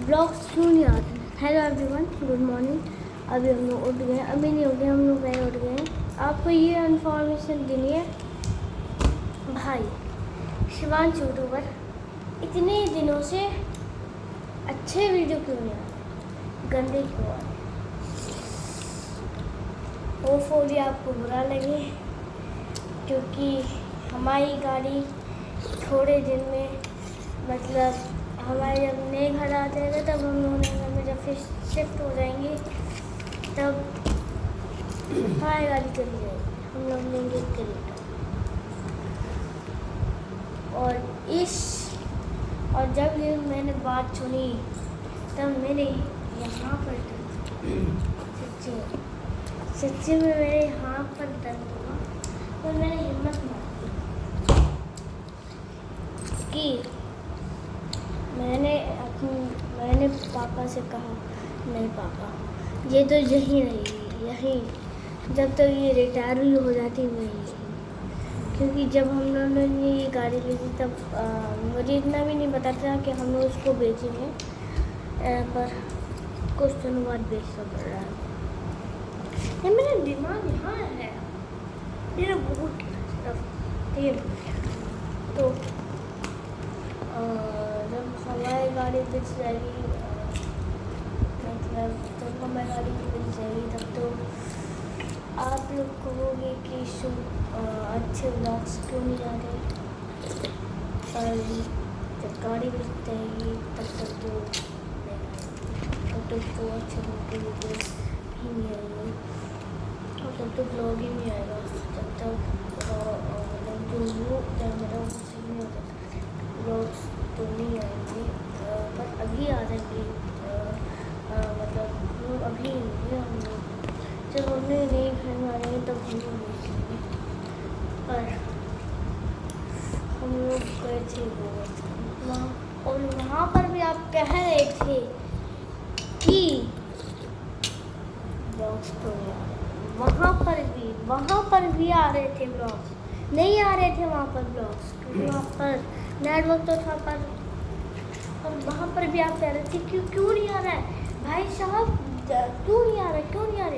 Blogs क्यों नहीं आते। Hello everyone, good morning. अभी हम लोग उठ गए, अभी नहीं उठ गए, हम लोग पहले उठ गए। आपको ये इन्फॉर्मेशन देनी है भाई, शिवांश यूट्यूबर इतने दिनों से अच्छे वीडियो क्यों नहीं आते, गंदे क्यों आते। होपफुली आपको बुरा लगे, क्योंकि हमारी गाड़ी थोड़े दिन में मतलब हमारे जब नए घर आ जाएगा तब हम लोग नए घर में जब फिर शिफ्ट हो जाएंगे तब हमारी गाड़ी चली जाएगी, हम लोग लेंगे क्रेटा। और जब ये मैंने बात सुनी तब मेरे यहाँ पर सच्ची में मेरे यहाँ पर दर्द हुआ। तो मैंने हिम्मत मारी कि मैंने पापा से कहा, नहीं पापा, ये तो यहीं रहेगी, यहीं जब तक ये रिटायर भी हो जाती वहीं। क्योंकि जब हम लोगों ने ये गाड़ी ली थी तब मुझे इतना भी नहीं पता था कि हम लोग उसको बेचेंगे, पर कुछ दिनों बाद बेचना पड़ रहा है। ये मेरा दिमाग यहाँ है, मेरा बहुत तेज। तो जब हमारी गाड़ी बिक जाएगी, मतलब जब हमारी गाड़ी बिक जाएगी तब तो आप लोग कहोगे कि अच्छे ब्लॉग्स क्यों नहीं आ रहे। और जब गाड़ी बिक जाएगी तब तक तो अच्छे वीडियो ही नहीं आएंगे, और तब तो ब्लॉग ही नहीं आएगा। जब तक मतलब जो कैमरा उससे नहीं होता ब्लॉग्स तो नहीं आएंगे, पर अभी आ जाएंगे। मतलब लोग अभी नहीं, हम लोग जब हमने नए घर में आ जाएंगे तब हम लोग देखेंगे। पर हम लोग गए थे वहाँ, और वहाँ पर भी आप कह रहे थे कि ब्लॉग्स तो नहीं आ रहे। वहाँ पर भी आ रहे थे ब्लॉग्स, नहीं आ रहे थे वहाँ पर ब्लॉग्स, क्योंकि वहाँ पर नेटवर्क तो था। पर और वहाँ पर भी आप कह रहे थे क्यों नहीं आ रहा है भाई साहब, क्यों नहीं आ रहे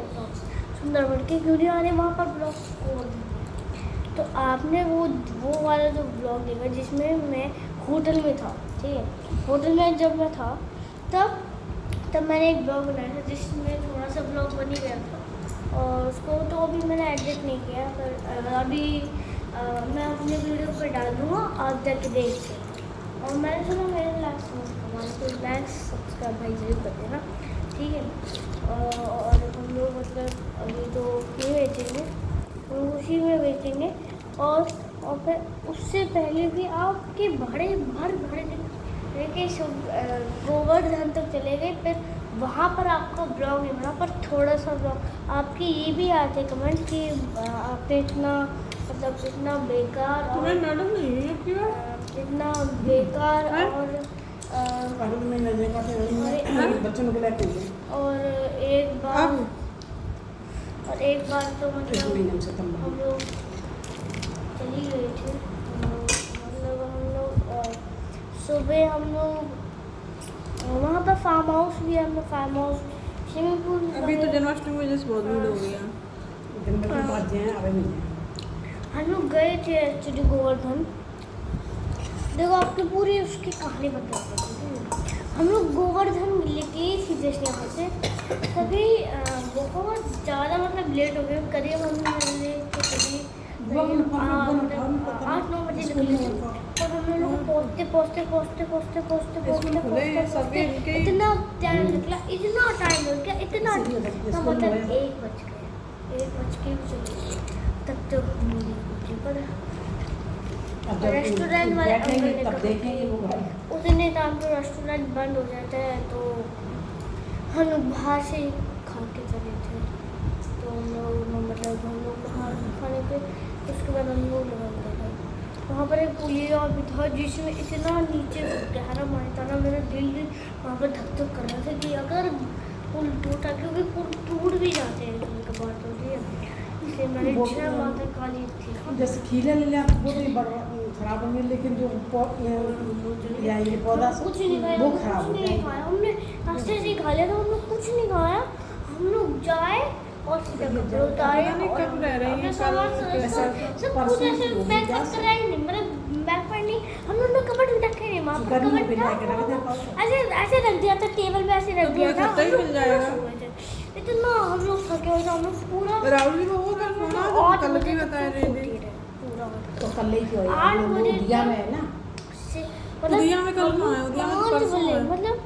ब्लॉग्स सुंदरबन के, क्यों नहीं आ रहे वहाँ पर ब्लॉग्स। तो आपने वो वाला जो ब्लॉग देखा जिसमें मैं होटल में था, ठीक है। होटल में जब मैं था तब मैंने एक ब्लॉग बनाया था जिसमें थोड़ा सा ब्लॉग बन ही गया था, और उसको तो अभी मैंने एडिट नहीं किया। पर अभी मैं अपने वीडियो पर डाल दूँगा, आप जाके देख सकते। और मैंने सुना मेरे लाइक सब्सक्राइब भाई जरूर कर देना, ठीक है। और हम लोग मतलब अभी तो नहीं बेचेंगे, तो उसी में बेचेंगे। और फिर उससे पहले भी आपके बड़े दिन देखिए गोवर्धन तक चले गए, फिर वहाँ पर आपका ब्लॉग नहीं बना, पर थोड़ा सा ब्लॉग आपके ये भी आते कमेंट कि आपने इतना मतलब इतना बेकार और इतना बेकार और एक बार तो मतलब हम लोग चली गए थे, मतलब हम लोग सुबह हम लोग वहाँ पर फार्म हाउस भी है, हम फार्म हाउस स्विमिंग पूल। अभी तो जन्माष्टमी में जैसे बहुत भीड़ हो गई है। हम लोग गए थे एक्चुअली गोवर्धन। देखो आपकी पूरी उसकी कहानी बता देती हूँ। हम लोग गोवर्धन गए सीधे यहाँ से, तभी बहुत ज़्यादा मतलब लेट हो गए, करीब हम करीब 8-9 बजे निकले थे। और हम लोग पहुँचते इतना टाइम निकला, इतना टाइम हो गया, इतना तो मतलब 1 बज के भी चले तब तक पर रेस्टोरेंट वाले उतने टाइम पर रेस्टोरेंट बंद हो जाता है, तो हम लोग बाहर से खा के चले थे। तो हम लोग बाहर खाने पे उसके बाद हम लोग गए थे वहाँ पर एक पुलिया भी था जिसमें इतना नीचे गहरा पानी था ना, मेरा दिल वहाँ पर धक धक कर रहा था कि अगर पुल टूटा, क्योंकि पुल टूट भी जाते हैं कभी कभार, तो इसलिए मैंने वो- 6 माह तक खाली थी। जैसे खीले ले लिया वो भी खराब होंगे, लेकिन जो या ये पौधा कुछ नहीं खाया, वो कुछ खराब हो नहीं जाएगा। खाया हमने, रास्ते से ही खा लिया था, हम लोग कुछ नहीं खाया। हम लोग जाए और सीधा कपड़े उतारे पता नहीं और कब रह रही अपने हैं, सामान कल कैसा सब कुछ परसों ऐसे हो पैक गया। कर रहे नहीं, मतलब बैग पर नहीं, हम लोग ने कपड़ में रखे नहीं, वहाँ पर गर्मी में कपड़ बिठा के रख दे था, पाओ। ऐसे ऐसे रख दिया था टेबल पे, ऐसे रख तो दिया पूरा था। खत्ता ही हम लोग मिल जाएगा। पूरा सो गए थे। इतना हम लोग थके हुए थे, हम लोग पूरा राहुल जी वो कल फोन आया था, 8 कल बजे भी तक बता रहे सोती थे। रहे, पूरा तो कल ही क्यों 8 वो बजे दिया में है ना, उदिया में कल कहाँ है? उदिया में तो 5 परसों बजे, है। मतलब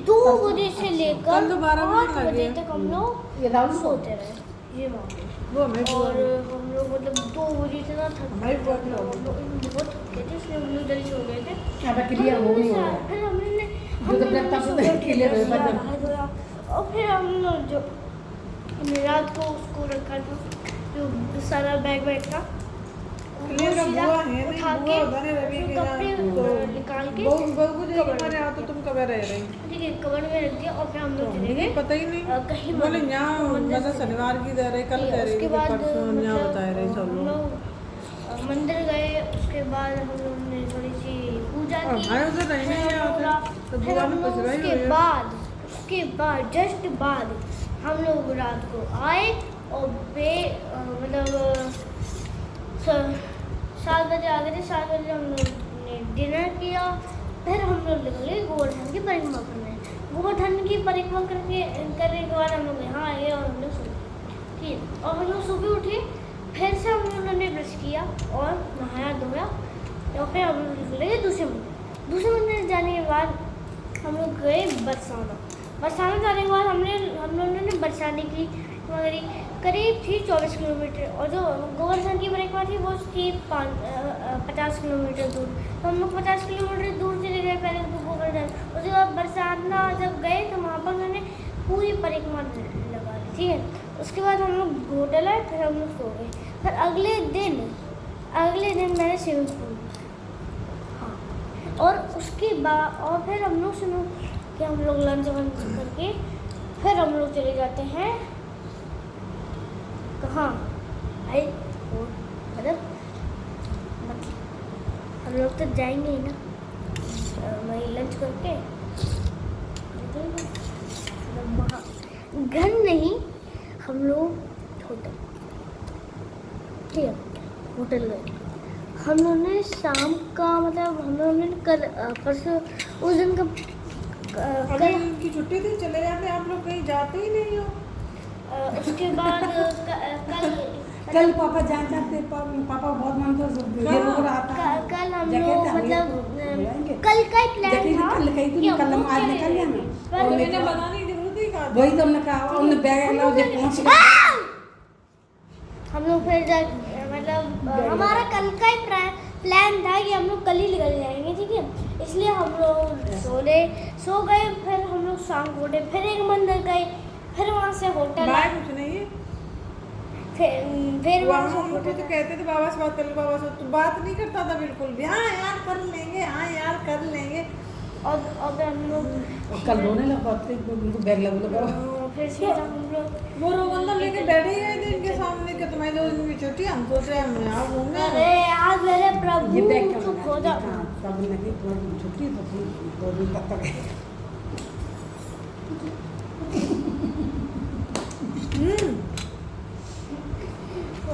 2 बजे से लेकर कल तो 12 बजे 8 बजे लगे। तक हम लोग ये राहुल सोते रहे। ये बात है। वो हमें और हम लोग मतलब 2 बजे से ना थक हमारी गए थे, बहुत हम लोग बहुत थक गए थे, इसलिए हम लोग जल्दी सो गए थे। अब क्लियर हो नहीं हो रहा। फिर हमने जो तो तब तो क्लियर हो और फिर हम लोग जो हमने रात को उसको रखा था, जो सारा बैग था, क्लियर का सीधा बुआ है नहीं, उठा बुआ के उधर है रवि के कपड़े यहाँ। निकाल के बहू को जो कवर हमारे में यहाँ तो तुम कब रह रही? ठीक है कवर में रख दिया और फिर हम तो लोग चले मुझे गए पता ही नहीं। कहीं बोले यहाँ मंदिर मतलब से। शनिवार की दे रहे, कल ठीक कह है, रही उसके थी, बाद परसों यहाँ मतलब बता रहे सब हम लोग। लोग मंदिर गए, उसके बाद हम लोग ने थोड़ी सी पूजा और की, हमारे उधर रहने फिर ही हम आते, लोग- तो फिर बुआ हम ने लोग पछताई उसके हुई है। बाद जस्ट बाद हम लोग रात को आए और मतलब 7 बजे आ गए थे, 7 बजे हम लोग ने डिनर किया, फिर हम लोग निकले गोवर्धन की परिक्रमा करने। गोवर्धन की परिक्रमा करने के बाद हम लोग यहाँ आए और हम लोग सो गए। ठीक है, और हम लोग सुबह उठे, फिर से हम लोगों ने ब्रश किया और नहाया धोया और फिर हम लोग निकले दूसरे मंदिर जाने के बाद हम लोग गए बरसाना जाने के बाद हम लोगों ने बरसाने की करीब थी 24 किलोमीटर, और जो गोवर्धन की परिक्रमा थी वो थी 50 किलोमीटर दूर। तो हम लोग 50 किलोमीटर दूर चले गए पहले तो गोवर्धन, उसके बाद बरसाना जब गए तो वहाँ पर मैंने पूरी परिक्रमा लगा ली। ठीक है, उसके बाद हम लोग होटल आए, फिर हम लोग सो गए। फिर अगले दिन मैंने स्विमिंग पूल, हाँ, और उसके बाद और फिर हम लोग सुनो कि हम लोग लंच करके फिर हम लोग चले जाते हैं कहाँ मतलब हम लोग तो जाएंगे ही ना, वहीं लंच करके वहाँ घर नहीं, हम लोग होटल, ठीक है, होटल गए। हम लोगों ने शाम का मतलब हम लोगों ने कल परसों उस दिन का अभी इनकी छुट्टी थी, चले जाते, आप लोग कहीं जाते ही नहीं हो। उसके बाद कल पापा जाते पापा बहुत मन तो ये लोग रहा था। कल हम जगह लोग थे, हम मतलब बुलाएंगे। कल का एक प्लान जगह था कल कहीं तो कि हम कल हम लोग आज चले निकल गए ना। पर और मैंने बनाने की जरूरत ही कहा था। वही तो हमने कहा, हमने बैग अलाउ जब पहुंच गए हम लोग फिर मतलब हमारा कल का ही प्लान था कि हम लोग कल ही निकल जाएंगे, ठीक है, इसलिए हम लोग सो गए। फिर हम लोग शाम को उठे, फिर एक मंदिर गए, फिर वहाँ से होटल बाय आए, कुछ नहीं है। फिर वहाँ वहाँ से हम लोग होटल तो कहते थे बाबा से बात कर लो, बाबा से, तो बात नहीं करता था बिल्कुल भी। हाँ यार कर लेंगे, हाँ यार कर लेंगे। और फिर हम लोग कल रोने लगा, उनको बैग लगा फिर सीधा हम लोग वो रोगंदा लेके बैठे ही गए थे इनके सामने कि तुम्हारी 2 दिन की छुट्टी, हम सोच रहे हैं हम यहाँ घूमने। अरे आज मेरे प्रभु ये बैग का चुप हो जा। सब लगे छुट्टी तो थी 2 दिन तक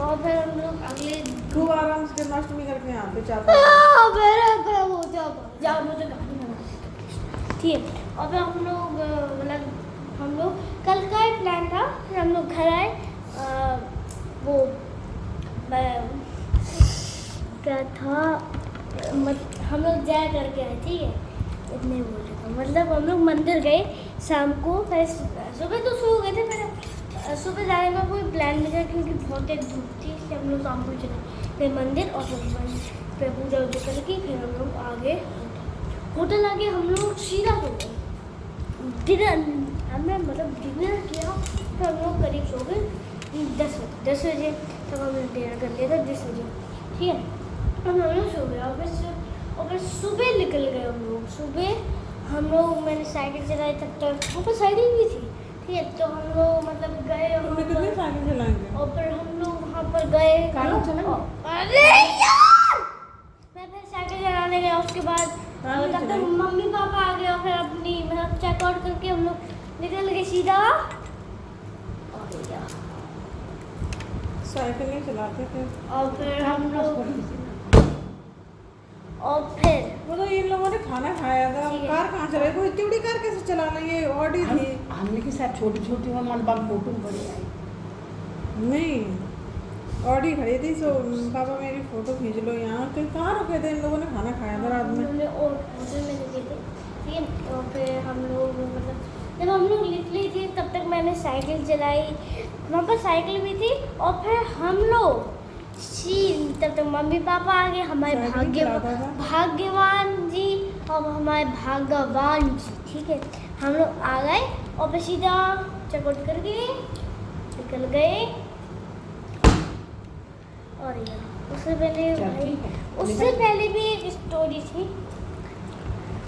और फिर हम लोग अगले खूब आराम से जन्माष्टमी करके यहाँ पे चाहते मेरे प्रभु जाओ मुझे गाड़ी में ठीक है। और फिर हम लोग मतलब हम लोग कल का ही प्लान था, फिर हम लोग घर आए, वो क्या था हम लोग जाया करके आए, ठीक है, इतने बोले तो मतलब हम लोग मंदिर गए शाम को, फिर सुबह तो सो गए थे, फिर सुबह जाने का कोई प्लान नहीं था क्योंकि बहुत तेज धूप थी, इसलिए हम लोग शाम को चले फिर मंदिर और फिर पूजा वूजा करके फिर हम लोग आगे होटल आके हम लोग सीधा हो गए डिनर, हमने मतलब डिनर किया, फिर हम लोग करीब सो गए 10 बजे तक हम लोग डिनर कर लिया था 10 बजे, ठीक है, हम लोग सो गए और फिर सुबह निकल गए सुबह हम लोग मैंने साइकिल चलाई तब तक वहाँ पर साइकिल भी थी, ठीक है, तो हम लोग मतलब गए हैं। तुमने कितने साइकिल चलाएंगे? और फिर हम लोग वहाँ पर गए। कार चला? अरे यार, मैं फिर साइकिल चलाने गया। उसके बाद कार नहीं तब तक चलाई? मम्मी पापा आ गए और फिर अपनी मतलब चेकआउट करके हम लोग निकल गए सीधा। और यार, साइकिल नहीं चलाते थे। और फिर हम लोग वो तो इन लोगों ने खाना खाया था। ठीक है। कार कहाँ चलाई? कोई इतनी बड़ी कार कैसे चला लेंगे? ऑडी थी। हमने के साथ छोटी छोटी मन बाप फोटो बड़ी आई। नहीं, ऑडी खड़ी थी। सो पापा मेरी फोटो खींच लो यहाँ। कहीं कहाँ रुके थे? इन लोगों ने खाना खाया था रात में। हमने और होटल में रुके थे, ठीक है। और फिर हम लोग मतलब जब हम लोग निकले थे तब तक मैंने साइकिल चलाई, वहाँ पर साइकिल भी थी। और फिर हम लोग तब तक मम्मी पापा आ गए, हमारे साइकिल चलाता था? भाग्यवान जी और हमारे भाग्यवान जी, ठीक है। हम लोग आ गए और फिर सीधा चेकआउट करके निकल गए। और यार उससे पहले चल, भाई, ठीक है। उससे पहले भी एक स्टोरी थी।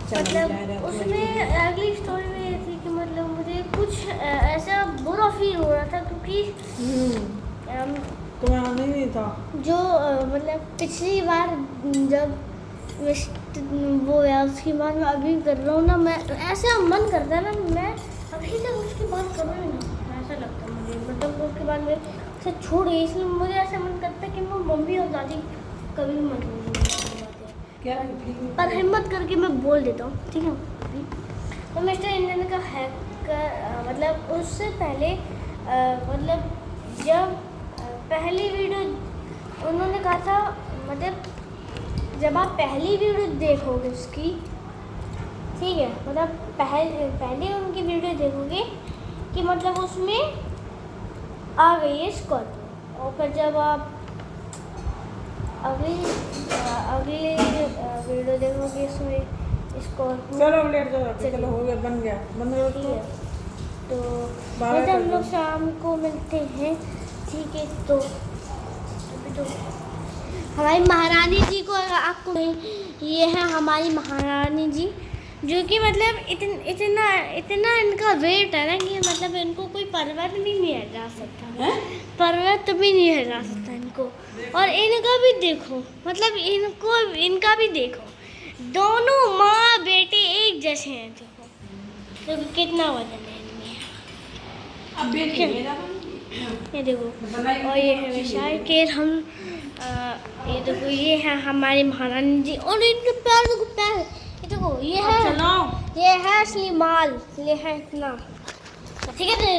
चल, मतलब जा रहा है, उसमें अगली स्टोरी में ये थी कि मतलब मुझे कुछ ऐसा बुरा फील हो रहा था क्योंकि तुम्हें आना ही नहीं था। जो मतलब पिछली बार जब वो या उसकी बात मैं अभी कर रहा हूँ ना, मैं ऐसा मन करता है ना, मैं अभी तक उसकी बात करूँ ना, ऐसा लगता है मुझे। मतलब उसके बाद में उसे छोड़ गई, इसलिए मुझे ऐसा मन करता है कि मैं मम्मी और दादी कभी भी मत बोलूँगी क्या पर हिम्मत करके मैं बोल देता हूँ, ठीक है। तो मिस्टर इंडियन का हैकर मतलब उससे पहले मतलब जब पहली वीडियो उन्होंने कहा था, मतलब जब आप पहली वीडियो देखोगे उसकी, ठीक है, मतलब पहले उनकी वीडियो देखोगे कि मतलब उसमें आ गई है स्कॉर्पियो। और फिर जब आप अगली वीडियो देखोगे इसमें स्कॉर्पियो। चलो अब लेट जाओ। चलो हो गया, बन गया, बंद करो ठीक है, उसको। तो बारह फिर हम कर लोग दो। शाम को मिलते हैं, ठीक है। तो अभी तो हमारी महारानी जी को आपको ये है हमारी महारानी जी, जो कि मतलब इतना इनका वेट है ना कि मतलब इनको कोई पर्वत भी नहीं हटा सकता, पर्वत भी नहीं हटा सकता इनको। और इनका भी देखो, मतलब इनका भी देखो, दोनों माँ बेटे एक जैसे हैं। देखो तो कितना वजन है इनमें, अब ये देखो। और ये है विशाल हम ये देखो, ये है हमारी महारानी जी। और इनके पैर देखो, पैर ये देखो, ये है असली माल, ये है इतना, ठीक है।